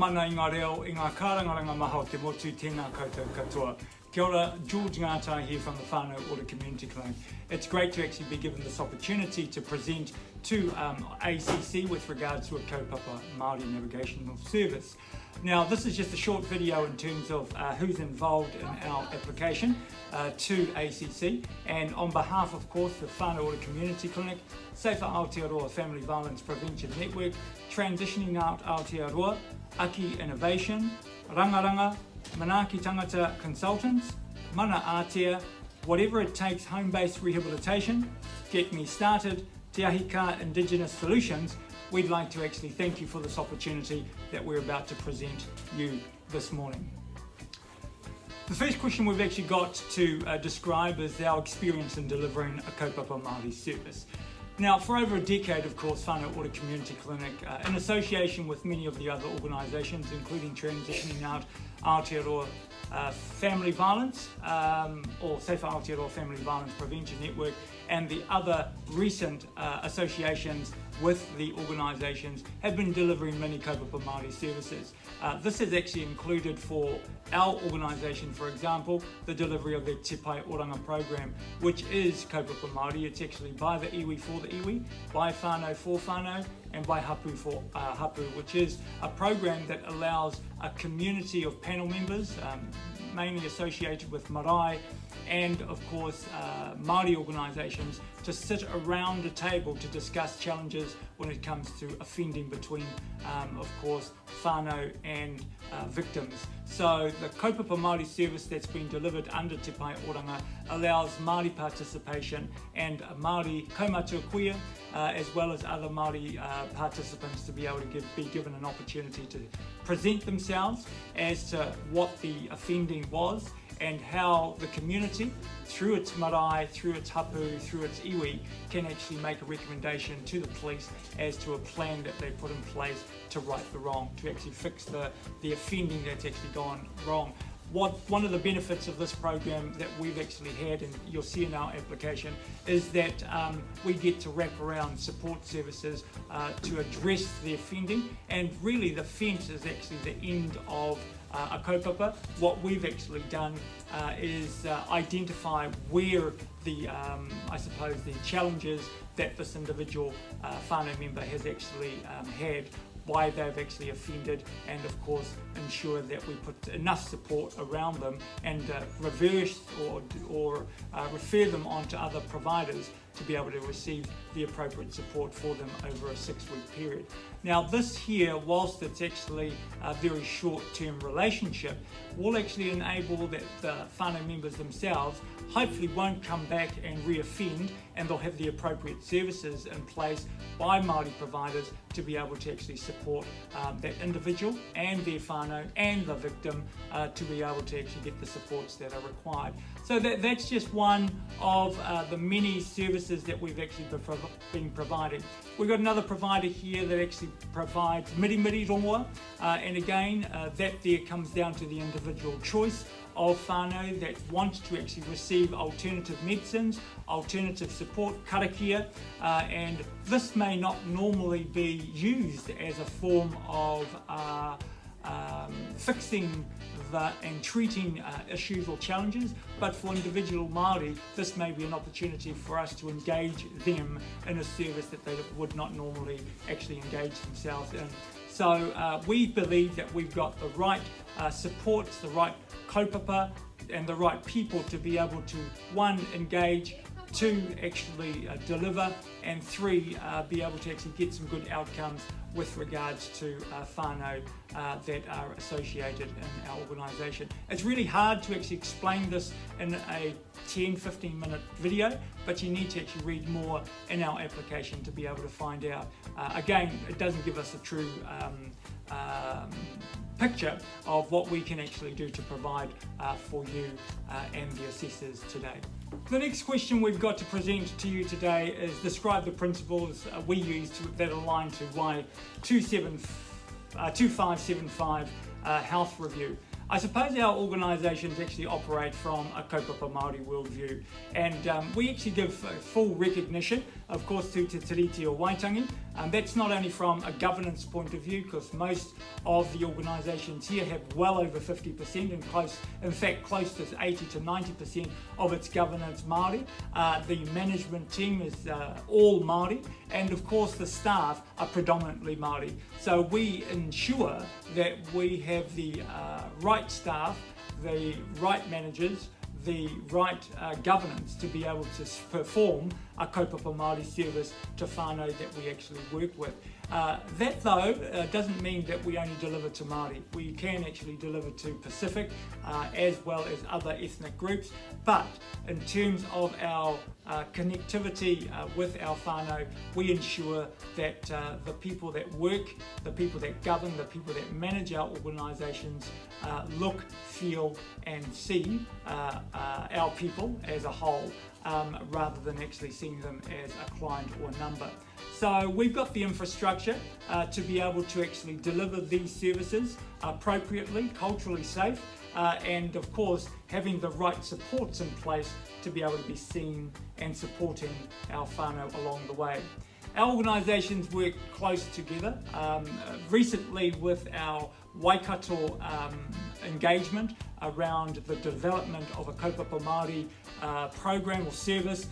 mana i ngā reo, i ngā kārangaranga maha o te motu, tēnā koutou katoa. Kia ora, George Ngātai here from the Whānau Ora Community Clinic. It's great to actually be given this opportunity to present to ACC with regards to a Kaupapa Māori Navigational Service. Now, this is just a short video in terms of who's involved in our application to ACC, and on behalf, of course, the Whānau Ora Community Clinic, Safer Aotearoa Family Violence Prevention Network, Transitioning Out Aotearoa, Aki Innovation, Rangaranga, Manaaki Tangata Consultants, Mana Aotea, Whatever It Takes Home-Based Rehabilitation, Get Me Started, Te Ahi Ka Indigenous Solutions. We'd like to actually thank you for this opportunity that we're about to present you this morning. The first question we've actually got to describe is our experience in delivering a Kaupapa Māori service. Now, for over a decade, of course, Whānau Ora Community Clinic, in association with many of the other organisations, including Transitioning Out Aotearoa Family Violence, or Safer Aotearoa Family Violence Prevention Network, and the other recent associations with the organisations, have been delivering many Kaupapa Māori services. This has actually included for our organisation, for example, the delivery of the Te Pai Oranga program, which is Kaupapa Māori. It's actually by the iwi for the iwi, by whānau for whānau, and by hapu for hapu, which is a program that allows a community of panel members, mainly associated with marae and of course Māori organisations, to sit around a table to discuss challenges when it comes to offending between of course whānau and victims. So the Kaupapa Māori service that's been delivered under Te Pai Oranga allows Māori participation and Māori kaumātua queer as well as other Māori participants to be able to be given an opportunity to present themselves as to what the offending was and how the community, through its marae, through its hapu, through its iwi, can actually make a recommendation to the police as to a plan that they put in place to right the wrong, to actually fix the offending that's actually gone wrong. One of the benefits of this program that we've actually had, and you'll see in our application, is that we get to wrap around support services to address the offending, and really the fence is actually the end of a kaupapa. What we've actually done is identify where the, I suppose, the challenges that this individual whānau member has actually had, why they've actually offended, and of course ensure that we put enough support around them and reverse or refer them on to other providers to be able to receive the appropriate support for them over a 6-week period. Now this here, whilst it's actually a very short-term relationship, will actually enable that the whānau members themselves hopefully won't come back and re-offend, and they'll have the appropriate services in place by Māori providers to be able to actually support that individual and their whānau and the victim to be able to actually get the supports that are required. So that's just one of the many services that we've actually been providing. We've got another provider here that actually provides miri rongoa, and again that there comes down to the individual choice of whānau that wants to actually receive alternative medicines, alternative support, karakia, and this may not normally be used as a form of fixing and treating issues or challenges, but for individual Māori, this may be an opportunity for us to engage them in a service that they would not normally actually engage themselves in. So we believe that we've got the right supports, the right kaupapa, and the right people to be able to, 1, engage, 2, actually deliver, and 3, be able to actually get some good outcomes with regards to whānau that are associated in our organisation. It's really hard to actually explain this in a 10-15 minute video, but you need to actually read more in our application to be able to find out. Again, it doesn't give us a true picture of what we can actually do to provide for you and the assessors today. The next question we've got to present to you today is describe the principles we use that align to why 2575 health review. I suppose our organisations actually operate from a Kaupapa Māori worldview, and we actually give full recognition of course, to Te Tiriti o Waitangi. That's not only from a governance point of view, because most of the organisations here have well over 50% and close to 80 to 90% of its governance Māori. The management team is all Māori, and of course the staff are predominantly Māori. So we ensure that we have the right staff, the right managers, the right governance to be able to perform a Kaupapa Māori service to whānau that we actually work with. That though doesn't mean that we only deliver to Māori. We can actually deliver to Pacific as well as other ethnic groups, but in terms of our connectivity with our whānau, we ensure that the people that work, the people that govern, the people that manage our organisations look, feel and see our people as a whole, rather than actually seeing them as a client or a number. So we've got the infrastructure to be able to actually deliver these services appropriately, culturally safe, and of course having the right supports in place to be able to be seen and supporting our whānau along the way. Our organisations work close together. Recently with our Waikato engagement around the development of a Kaupapa Māori program or service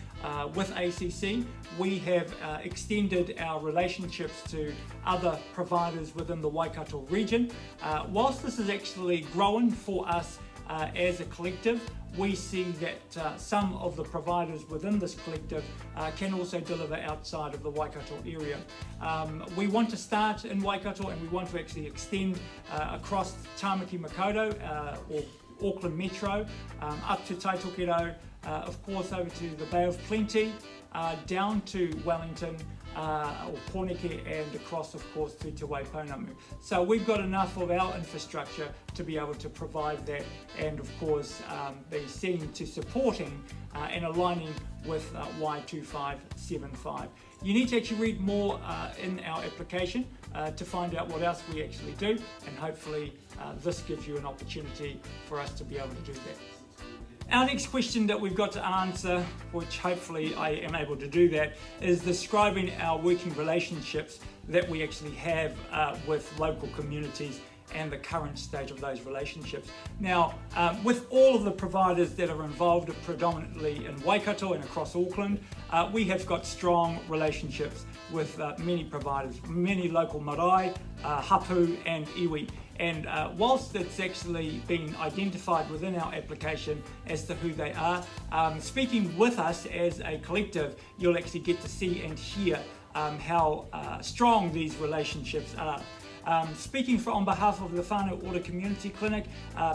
with ACC, we have extended our relationships to other providers within the Waikato region. Whilst this is actually growing for us as a collective, we see that some of the providers within this collective can also deliver outside of the Waikato area. We want to start in Waikato and we want to actually extend across Tāmaki Makaurau or Auckland Metro, up to Taitokero, of course over to the Bay of Plenty, down to Wellington, or Pōneke, and across of course to Te Waipounamu. So we've got enough of our infrastructure to be able to provide that, and of course be seen to supporting and aligning with Y2575. You need to actually read more in our application to find out what else we actually do, and hopefully this gives you an opportunity for us to be able to do that. Our next question that we've got to answer, which hopefully I am able to do that, is describing our working relationships that we actually have with local communities and the current state of those relationships. Now, with all of the providers that are involved predominantly in Waikato and across Auckland, we have got strong relationships with many providers, many local marae, hapu and iwi. And whilst it's actually been identified within our application as to who they are, speaking with us as a collective, you'll actually get to see and hear how strong these relationships are. Speaking on behalf of the Whānau Ora Community Clinic,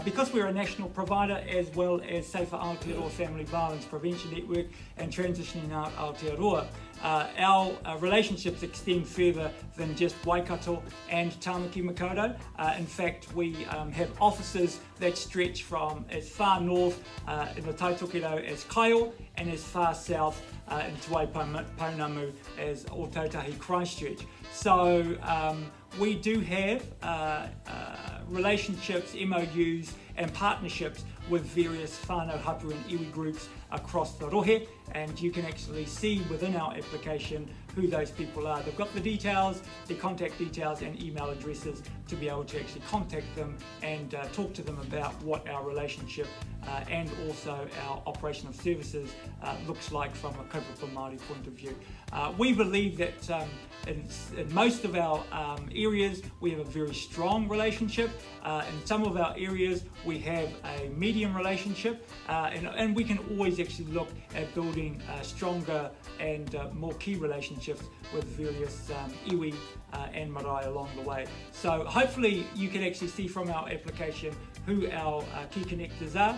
because we're a national provider as well as Safer Aotearoa Family Violence Prevention Network and Transitioning Out Aotearoa, our relationships extend further than just Waikato and Tāmaki Makaurau. In fact, we have offices that stretch from as far north in the Taitokero as Kaiō and as far south in Te Waipounamu as Ōtautahi Christchurch. So we do have relationships, MOUs and partnerships with various whānau hapu and iwi groups across the rohe, and you can actually see within our application who those people are. They've got the details, the contact details and email addresses to be able to actually contact them and talk to them about what our relationship and also our operation of services looks like from a Kaupapa Māori point of view. We believe that in most of our areas we have a very strong relationship. In some of our areas we have a medium relationship, and we can always actually look at building stronger and more key relationships with various iwi and marae along the way. So hopefully you can actually see from our application who our key connectors are,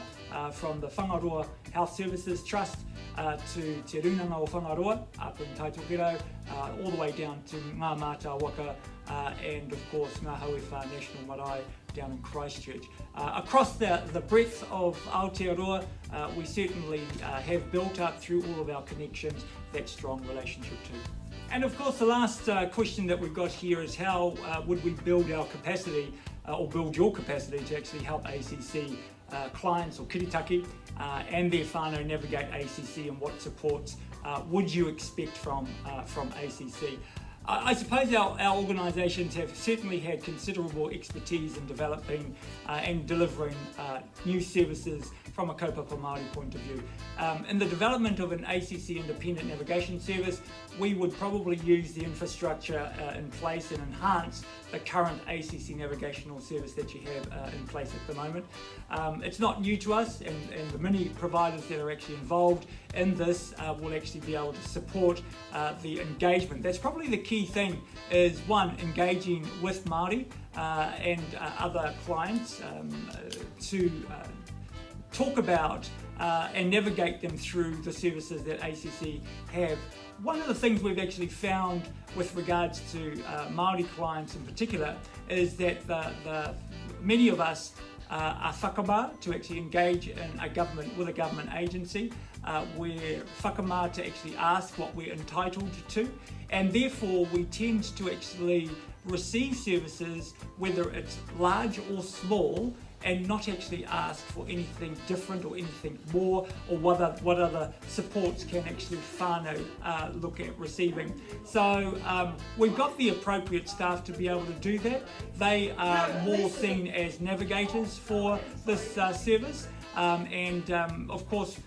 from the Whangaroa Health Services Trust to Te Runanga o Whangaroa up in Taitokero, all the way down to Ngā Mātā Waka and of course Ngā Hauwhā National Marae down in Christchurch. Across the breadth of Aotearoa, we certainly have built up through all of our connections that strong relationship too. And of course the last question that we've got here is how would we build our capacity or build your capacity to actually help ACC clients or kiritaki and their whānau navigate ACC, and what supports would you expect from ACC? I suppose our organisations have certainly had considerable expertise in developing and delivering new services from a Kaupapa Māori point of view. In the development of an ACC independent navigation service, we would probably use the infrastructure in place and enhance the current ACC navigational service that you have in place at the moment. It's not new to us, and the many providers that are actually involved in this will actually be able to support the engagement. That's probably the key thing, is one, engaging with Māori and other clients to talk about and navigate them through the services that ACC have. One of the things we've actually found with regards to Māori clients in particular is that many of us are whakamā to actually engage in with a government agency. We're whakamā to actually ask what we're entitled to, and therefore we tend to actually receive services, whether it's large or small, and not actually ask for anything different or anything more, or what other supports can actually whānau look at receiving. So we've got the appropriate staff to be able to do that. They are more seen as navigators for this service, and of course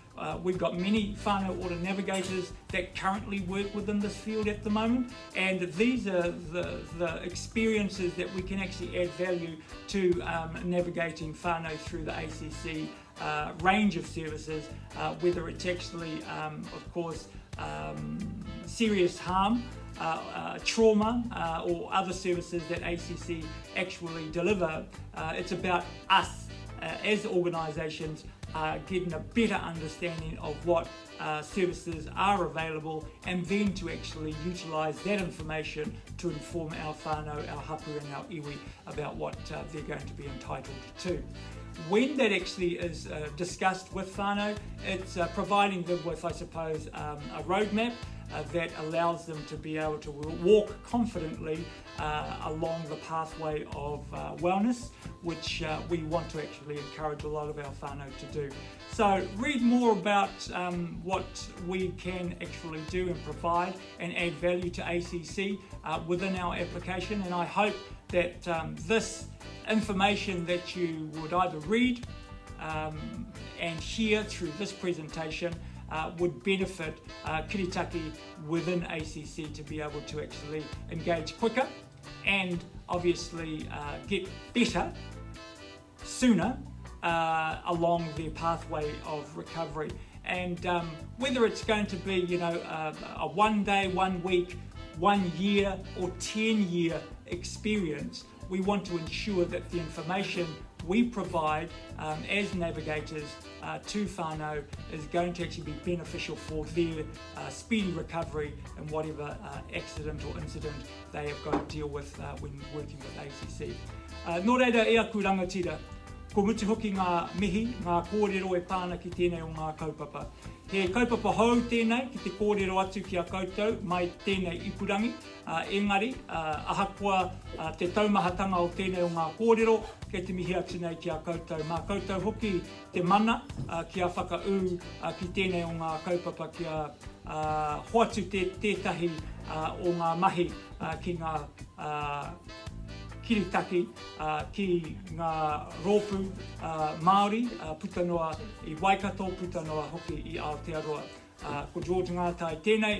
we've got many whānau order navigators that currently work within this field at the moment, and these are the experiences that we can actually add value to navigating whānau through the ACC range of services, whether it's actually, of course, serious harm, trauma, or other services that ACC actually deliver. It's about us as organisations getting a better understanding of what services are available, and then to actually utilise that information to inform our whānau, our hapu and our iwi about what they're going to be entitled to. When that actually is discussed with whānau, it's providing them with, I suppose, a roadmap that allows them to be able to walk confidently along the pathway of wellness, which we want to actually encourage a lot of our whānau to do. So read more about what we can actually do and provide and add value to ACC within our application, and I hope that this information that you would either read and hear through this presentation would benefit Kiritaki within ACC to be able to actually engage quicker and obviously get better sooner along their pathway of recovery. And whether it's going to be, you know, a 1 day, 1 week, 1 year or 10-year experience, we want to ensure that the information we provide as navigators to whānau is going to actually be beneficial for their speedy recovery in whatever accident or incident they have got to deal with when working with ACC. Nō reira e aku rangatira, ko mutu hoki ngā mihi, ngā kōrero e pāna ki tēnei o ngā kaupapa. He kaupapa hou tēnei ki te kōrero atu ki a koutou mai tēnei ipurangi. Engari, ahakoa te taumahatanga o tēnei o ngā kōrero, kei te mihi atu nei ki a koutou. Mā koutou hoki te mana ki a whakaū ki tēnei o ngā kaupapa, ki a hoatu tētahi o ngā mahi ki ngā Kiritaki, ki ngā rōpū Māori, putanoa i Waikato, putanoa hoki i Aotearoa. Ko George Ngātai tēnei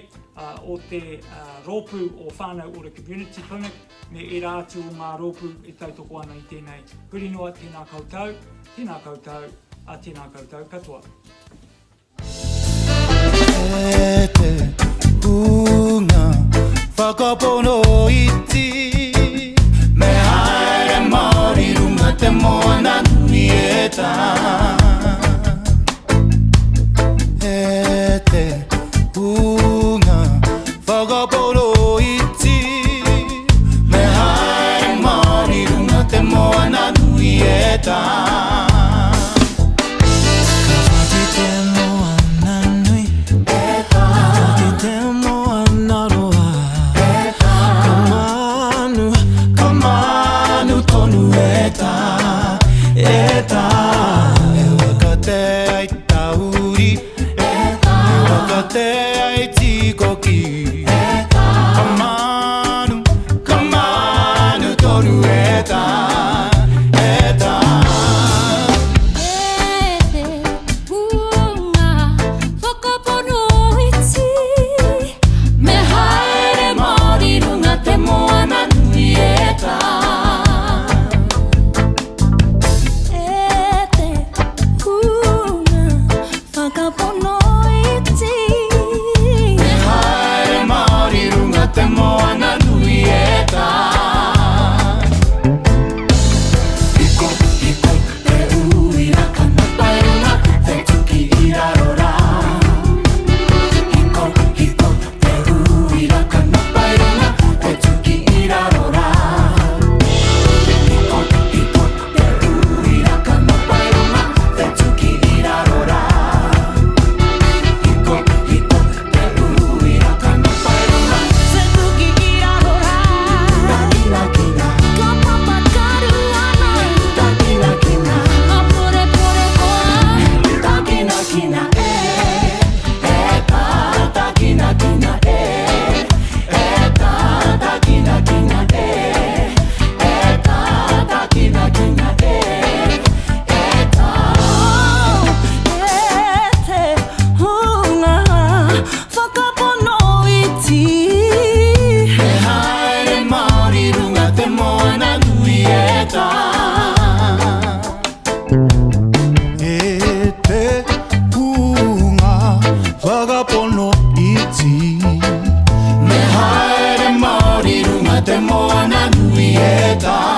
o te rōpū o whānau o the Community Clinic, me e rātu o ngā rōpū e tautoko ana i tēnei. Huri noa, tēnā koutou, tēnā koutou, tēnā koutou katoa. E te hunga whakapono iti, me haere Māori runga te moana nui e tā. E te hunga whakapono iti, me haere Māori runga te moana nui e tā. Ka whaki te moana nui e tā, ka whaki te moana roa e tā, ka manu tonu e tā, e tā. E waka te ai tauri, e tā, e waka moana nui e tā